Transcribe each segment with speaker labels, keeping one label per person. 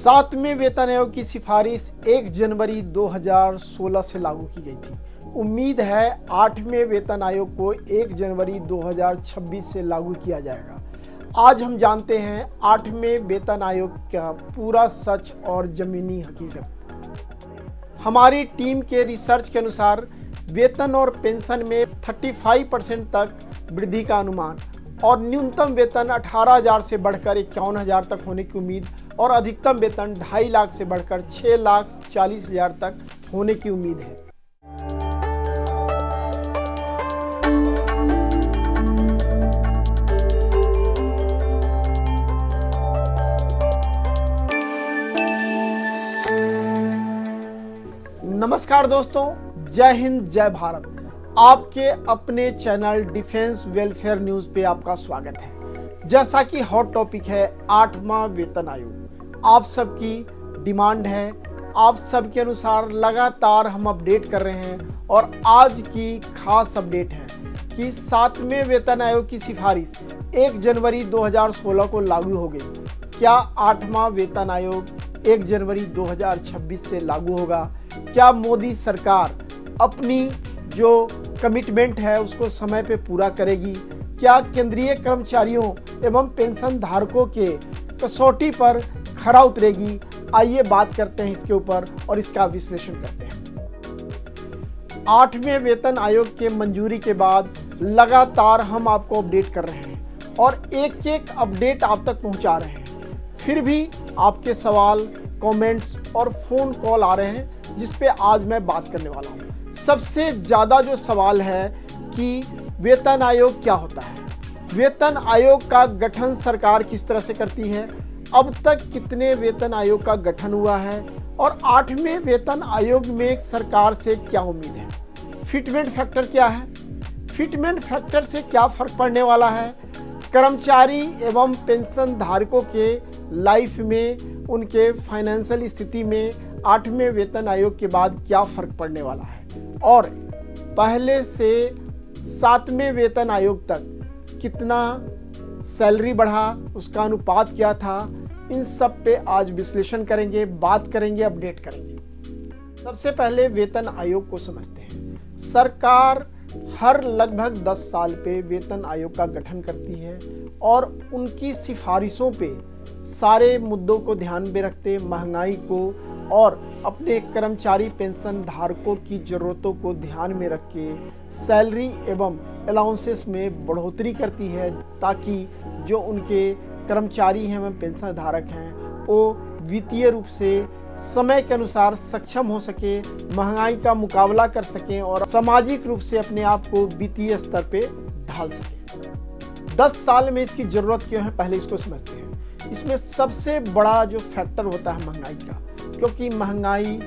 Speaker 1: सातवें वेतन आयोग की सिफारिश 1 जनवरी 2016 से लागू की गई थी। उम्मीद है 8वें वेतन आयोग को 1 जनवरी 2026 से लागू किया जाएगा। आज हम जानते हैं 8वें वेतन आयोग का पूरा सच और जमीनी हकीकत। हमारी टीम के रिसर्च के अनुसार वेतन और पेंशन में 35% तक वृद्धि का अनुमान और न्यूनतम वेतन 18,000 से बढ़कर 51,000 तक होने की उम्मीद और अधिकतम वेतन 2.5 लाख से बढ़कर 6,40,000 तक होने की उम्मीद है। नमस्कार दोस्तों, जय हिंद जय भारत। आपके अपने चैनल डिफेंस वेलफेयर न्यूज पे आपका स्वागत है। जैसा कि हॉट टॉपिक है 8वां वेतन आयोग, आप सबकी डिमांड है, आप सबके अनुसार लगातार हम अपडेट कर रहे हैं और आज की खास अपडेट है कि 7वें वेतन आयोग की सिफारिश 1 जनवरी 2016 को लागू हो गई। क्या 8वां वेतन आयोग 1 जनवरी 2026 से लागू होगा? क्या मोदी सरकार अपनी जो कमिटमेंट है उसको समय पे पूरा करेगी? क्या केंद्रीय कर्मचारियों एवं पेंशन धारकों के कसौटी पर खरा उतरेगी? आइए बात करते हैं इसके ऊपर और इसका विश्लेषण करते हैं। 8वें वेतन आयोग के मंजूरी के बाद लगातार हम आपको अपडेट कर रहे हैं और एक एक अपडेट आप तक पहुंचा रहे हैं। फिर भी आपके सवाल, कमेंट्स और फोन कॉल आ रहे हैं जिस पे आज मैं बात करने वाला हूं। सबसे ज़्यादा जो सवाल है कि वेतन आयोग क्या होता है, वेतन आयोग का गठन सरकार किस तरह से करती है, अब तक कितने वेतन आयोग का गठन हुआ है और 8वें वेतन आयोग में सरकार से क्या उम्मीद है, फिटमेंट फैक्टर क्या है, फिटमेंट फैक्टर से क्या फ़र्क पड़ने वाला है, कर्मचारी एवं पेंशन धारकों के लाइफ में, उनके फाइनेंशियल स्थिति में 8वें वेतन आयोग के बाद क्या फ़र्क पड़ने वाला है और पहले से 7वें वेतन आयोग तक कितना सैलरी बढ़ा, उसका अनुपात क्या था, इन सब पे आज विश्लेषण करेंगे, बात करेंगे, अपडेट करेंगे। सबसे पहले वेतन आयोग को समझते हैं। सरकार हर लगभग 10 साल पे वेतन आयोग का गठन करती है और उनकी सिफारिशों पे सारे मुद्दों को ध्यान में रखते, महंगाई को और अपने कर्मचारी पेंशन धारकों की ज़रूरतों को ध्यान में रख के सैलरी एवं अलाउंसेस में बढ़ोतरी करती है ताकि जो उनके कर्मचारी हैं एवं पेंशन धारक हैं वो वित्तीय रूप से समय के अनुसार सक्षम हो सके, महंगाई का मुकाबला कर सकें और सामाजिक रूप से अपने आप को वित्तीय स्तर पे ढाल सकें। 10 साल में इसकी ज़रूरत क्यों है, पहले इसको समझते हैं। इसमें सबसे बड़ा जो फैक्टर होता है महंगाई का, क्योंकि महंगाई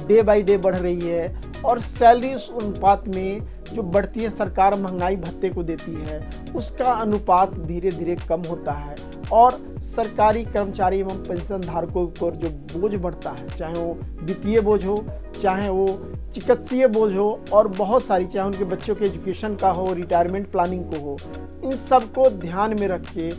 Speaker 1: डे बाय डे बढ़ रही है और सैलरी उस अनुपात में जो बढ़ती है, सरकार महंगाई भत्ते को देती है, उसका अनुपात धीरे धीरे कम होता है और सरकारी कर्मचारी एवं पेंशन धारकों पर जो बोझ बढ़ता है, चाहे वो वित्तीय बोझ हो, चाहे वो चिकित्सीय बोझ हो और बहुत सारी, चाहे उनके बच्चों के एजुकेशन का हो, रिटायरमेंट प्लानिंग को हो, इन सब को ध्यान में रख के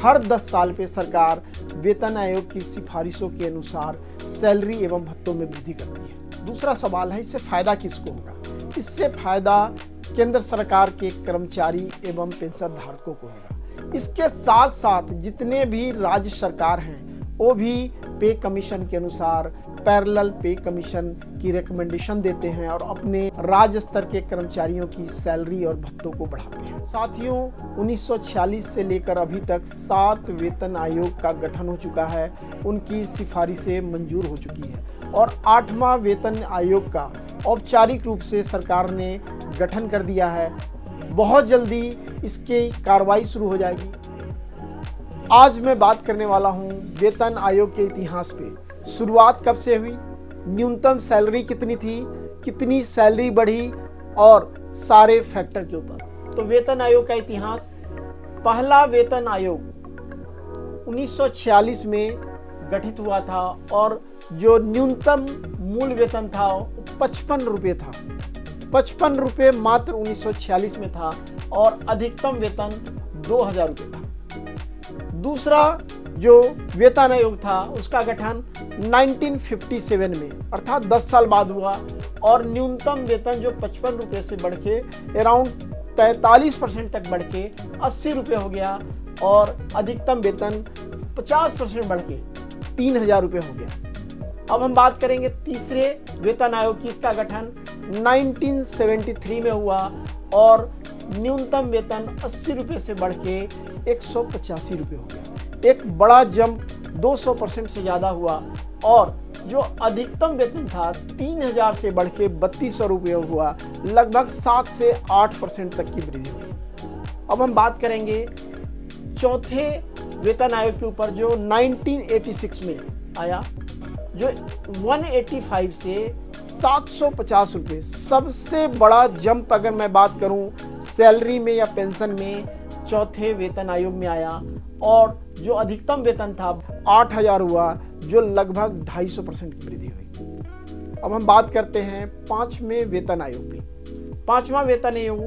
Speaker 1: हर 10 साल पे सरकार वेतन आयोग की सिफारिशों के अनुसार सैलरी एवं भत्तों में वृद्धि करती है। दूसरा सवाल है, इससे फायदा किसको होगा? इससे फायदा केंद्र सरकार के कर्मचारी एवं पेंशन धारकों को होगा। इसके साथ साथ जितने भी राज्य सरकार हैं वो भी पे कमीशन के अनुसार पैरेलल पे कमीशन की रिकमेंडेशन देते हैं और अपने राज्य स्तर के कर्मचारियों की सैलरी और भत्तों को बढ़ाते हैं। साथियों, 1946 से लेकर अभी तक 7 वेतन आयोग का गठन हो चुका है, उनकी सिफारिशें मंजूर हो चुकी है और 8वां वेतन आयोग का औपचारिक रूप से सरकार ने गठन कर दिया है। बहुत जल्दी इसकी कार्रवाई शुरू हो जाएगी। आज मैं बात करने वाला हूं वेतन आयोग के इतिहास पे। शुरुआत कब से हुई, न्यूनतम सैलरी कितनी थी, कितनी सैलरी बढ़ी और सारे फैक्टर के ऊपर। तो वेतन आयोग का इतिहास, पहला वेतन आयोग 1946 में गठित हुआ था और जो न्यूनतम मूल वेतन था वो 55 रुपये था। 55 रुपये मात्र 1946 में था और अधिकतम वेतन 2,000 रुपये था। दूसरा जो वेतन आयोग था उसका गठन 1957 में अर्थात 10 साल बाद हुआ और न्यूनतम वेतन जो 55 रुपये से बढ़ के अराउंड 45% तक बढ़ के 80 रुपये हो गया और अधिकतम वेतन 50% बढ़ के 3,000 रुपये हो गया। अब हम बात करेंगे तीसरे वेतन आयोग की। इसका गठन 1973 में हुआ और न्यूनतम वेतन 80 रुपये से बढ़ के 185 रुपये हो गया। एक बड़ा जंप 200% से ज़्यादा हुआ और जो अधिकतम वेतन था 3,000 से बढ़ के 3200 रुपये हुआ, लगभग 7 से 8% तक की वृद्धि हुई। अब हम बात करेंगे चौथे वेतन आयोग के ऊपर जो 1986 में आया, जो 185 से 750 रुपये, सबसे बड़ा जंप अगर मैं बात करूं सैलरी में या पेंशन में, चौथे वेतन आयोग में आया और जो अधिकतम वेतन था 8,000 हुआ, जो लगभग 250% की वृद्धि हुई। अब हम बात करते हैं पांचवें वेतन आयोग की। पांचवा वेतन आयोग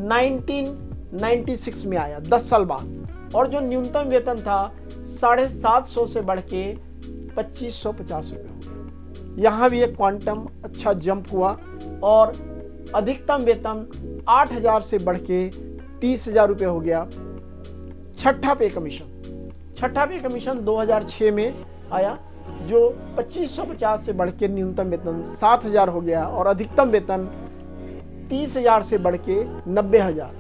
Speaker 1: 1996 में आया 10 साल बाद और जो न्यूनतम वेतन था 750 से बढ़ के 2,550 रुपये हो गया। यहाँ भी एक क्वांटम अच्छा जंप हुआ और अधिकतम वेतन 8,000 से बढ़ के 30,000 रुपये हो गया। छठा पे कमीशन 2006 में आया, जो 2,550 से बढ़ के न्यूनतम वेतन 7,000 हो गया और अधिकतम वेतन 30,000 से बढ़ के 90,000,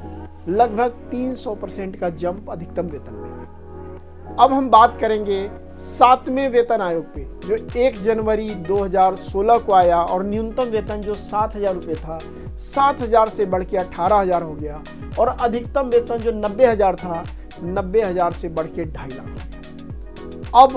Speaker 1: लगभग 300% का जंप अधिकतम वेतन में है। अब हम बात करेंगे सातवें वेतन आयोग पे, जो 1 जनवरी 2016 को आया और न्यूनतम वेतन जो 7,000 रुपये था 7,000 से बढ़ के 18,000 हो गया और अधिकतम वेतन जो 90,000 था 90,000 से बढ़ के 2.5 लाख हो गया। अब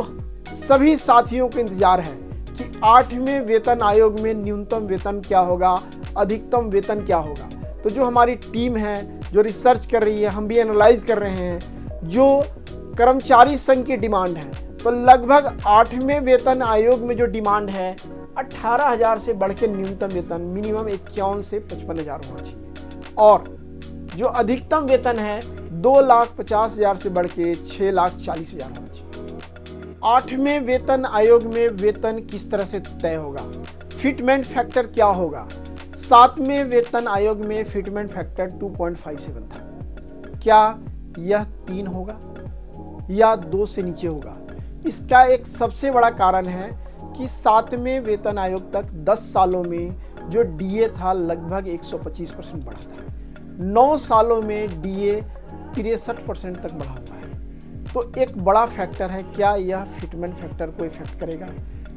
Speaker 1: सभी साथियों को इंतजार है कि 8वें वेतन आयोग में न्यूनतम वेतन क्या होगा, अधिकतम वेतन क्या होगा। तो जो हमारी टीम है जो रिसर्च कर रही है, हम भी एनालाइज कर रहे हैं, जो कर्मचारी संघ की डिमांड है, तो लगभग 8वें वेतन आयोग में जो डिमांड है 18,000 से बढ़ के न्यूनतम वेतन मिनिमम 51 से 55,000 होना चाहिए और जो अधिकतम वेतन है 2,50,000 से बढ़ के 6,40,000 होना चाहिए। 8वें वेतन आयोग में वेतन किस तरह से तय होगा, फिटमेंट फैक्टर क्या होगा। 7वें वेतन आयोग में फिटमेंट फैक्टर 2.57 था, क्या यह 3 होगा या 2 से नीचे होगा। इसका एक सबसे बड़ा कारण है कि 7वें वेतन आयोग तक 10 सालों में जो डीए था लगभग 125% बढ़ा था, 9 सालों में डीए 63% तक बढ़ा हुआ है। तो एक बड़ा फैक्टर है, क्या यह फिटमेंट फैक्टर को इफेक्ट करेगा।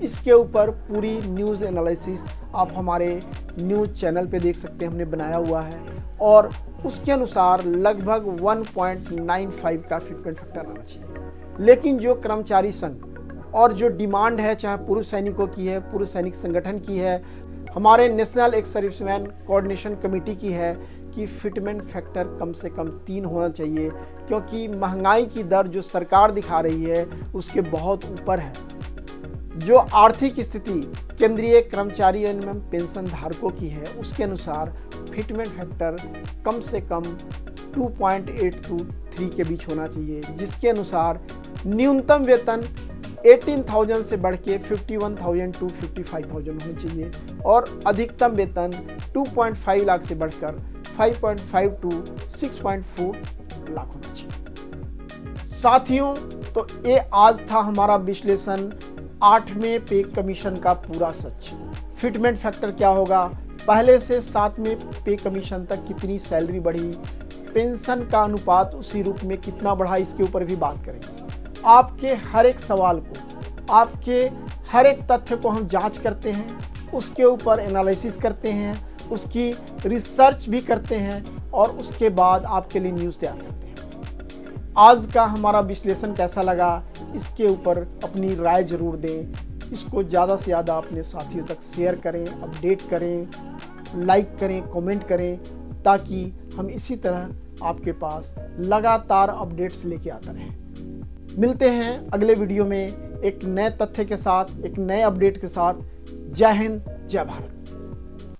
Speaker 1: इसके ऊपर पूरी न्यूज़ एनालिसिस आप हमारे न्यूज़ चैनल पे देख सकते हैं, हमने बनाया हुआ है और उसके अनुसार लगभग 1.95 का फिटमेंट फैक्टर आना चाहिए। लेकिन जो कर्मचारी संघ और जो डिमांड है, चाहे पूर्व सैनिकों की है, पूर्व सैनिक संगठन की है, हमारे national ex serviceman coordination committee की है कि फिटमेंट फैक्टर कम से कम 3 होना चाहिए, क्योंकि महंगाई की दर जो सरकार दिखा रही है उसके बहुत ऊपर है। जो आर्थिक स्थिति केंद्रीय कर्मचारी एवं पेंशन धारकों की है उसके अनुसार फिटमेंट फैक्टर कम से कम 2.8 to 3 के बीच होना चाहिए, जिसके अनुसार न्यूनतम वेतन 18,000 से बढ़ के 51,000 to 55,000 होनी चाहिए और अधिकतम वेतन 2.5 लाख से बढ़कर 5.5 to 6.4 लाख होना चाहिए। साथियों, तो ये आज था हमारा विश्लेषण 8वें पे कमीशन का पूरा सच। फिटमेंट फैक्टर क्या होगा, पहले से 7वें पे कमीशन तक कितनी सैलरी बढ़ी, पेंशन का अनुपात उसी रूप में कितना बढ़ा, इसके ऊपर भी बात करेंगे। आपके हर एक सवाल को, आपके हर एक तथ्य को हम जांच करते हैं, उसके ऊपर एनालिसिस करते हैं, उसकी रिसर्च भी करते हैं और उसके बाद आपके लिए न्यूज़ तैयार करते हैं। आज का हमारा विश्लेषण कैसा लगा, इसके ऊपर अपनी राय जरूर दें। इसको ज़्यादा से ज़्यादा अपने साथियों तक शेयर करें, अपडेट करें, लाइक करें, कमेंट करें, ताकि हम इसी तरह आपके पास लगातार अपडेट्स लेके आते रहें। मिलते हैं अगले वीडियो में एक नए तथ्य के साथ, एक नए अपडेट के साथ। जय हिंद, जय भारत।